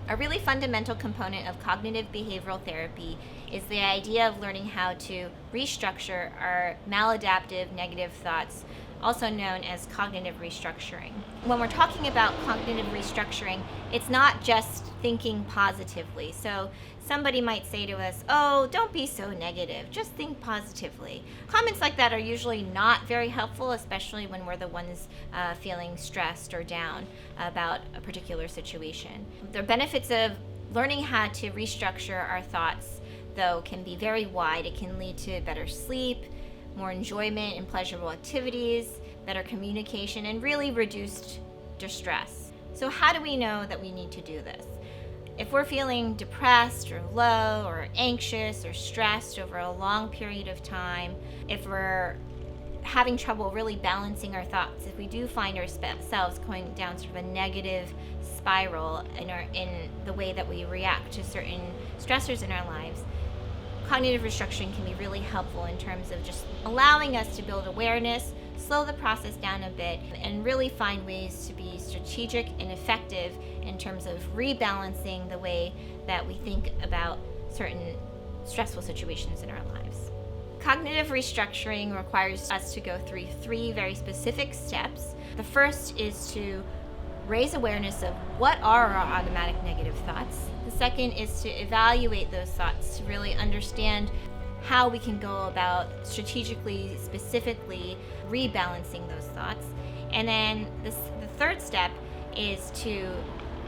A really fundamental component of cognitive behavioral therapy is the idea of learning how to restructure our maladaptive negative thoughts, also known as cognitive restructuring. When we're talking about cognitive restructuring, it's not just thinking positively. So somebody might say to us, "Oh, don't be so negative, just think positively." Comments like that are usually not very helpful, especially when we're the ones feeling stressed or down about a particular situation. The benefits of learning how to restructure our thoughts, though, can be very wide. It can lead to better sleep, more enjoyment and pleasurable activities, better communication, and really reduced distress. So how do we know that we need to do this? If we're feeling depressed or low or anxious or stressed over a long period of time, if we're having trouble really balancing our thoughts, if we do find ourselves going down sort of a negative spiral in the way that we react to certain stressors in our lives, cognitive restructuring can be really helpful in terms of just allowing us to build awareness, slow the process down a bit, and really find ways to be strategic and effective in terms of rebalancing the way that we think about certain stressful situations in our lives. Cognitive restructuring requires us to go through three very specific steps. The first is to raise awareness of what are our automatic negative thoughts. The second is to evaluate those thoughts to really understand how we can go about strategically, specifically rebalancing those thoughts. And then the third step is to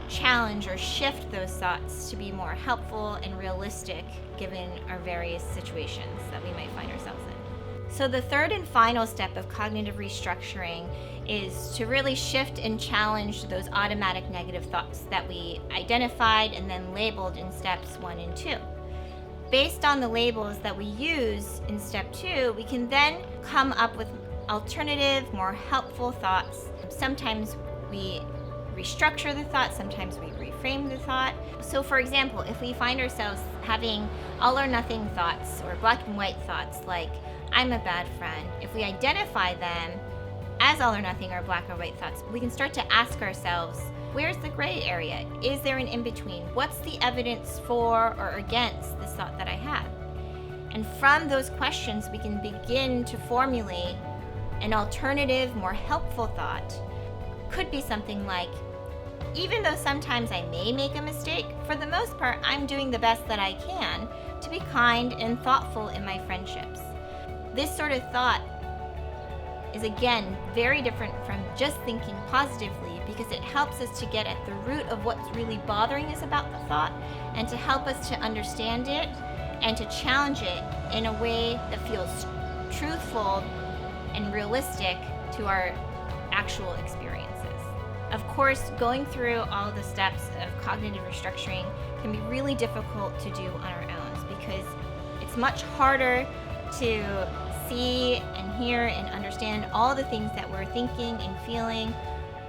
challenge or shift those thoughts to be more helpful and realistic given our various situations that we might find ourselves in. So the third and final step of cognitive restructuring is to really shift and challenge those automatic negative thoughts that we identified and then labeled in steps 1 and 2. Based on the labels that we use in step 2, we can then come up with alternative, more helpful thoughts. Sometimes we restructure the thought, sometimes we reframe the thought. So for example, if we find ourselves having all or nothing thoughts or black and white thoughts like, "I'm a bad friend," if we identify them as all or nothing or black or white thoughts, we can start to ask ourselves, where's the gray area? Is there an in-between? What's the evidence for or against this thought that I have? And from those questions, we can begin to formulate an alternative, more helpful thought. Could be something like, even though sometimes I may make a mistake, for the most part, I'm doing the best that I can to be kind and thoughtful in my friendships. This sort of thought is, again, very different from just thinking positively because it helps us to get at the root of what's really bothering us about the thought and to help us to understand it and to challenge it in a way that feels truthful and realistic to our actual experiences. Of course, going through all the steps of cognitive restructuring can be really difficult to do on our own because it's much harder to see and hear and understand all the things that we're thinking and feeling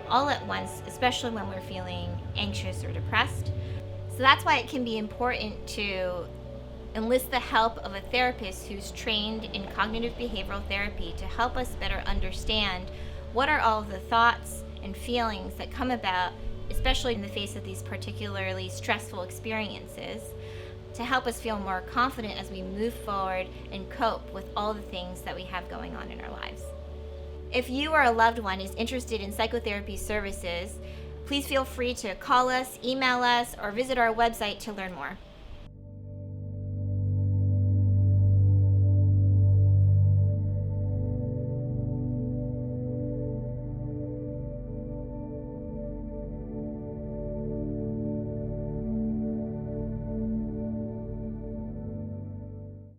all at once, especially when we're feeling anxious or depressed. So that's why it can be important to enlist the help of a therapist who's trained in cognitive behavioral therapy to help us better understand what are all of the thoughts and feelings that come about, especially in the face of these particularly stressful experiences, to help us feel more confident as we move forward and cope with all the things that we have going on in our lives. If you or a loved one is interested in psychotherapy services, please feel free to call us, email us, or visit our website to learn more.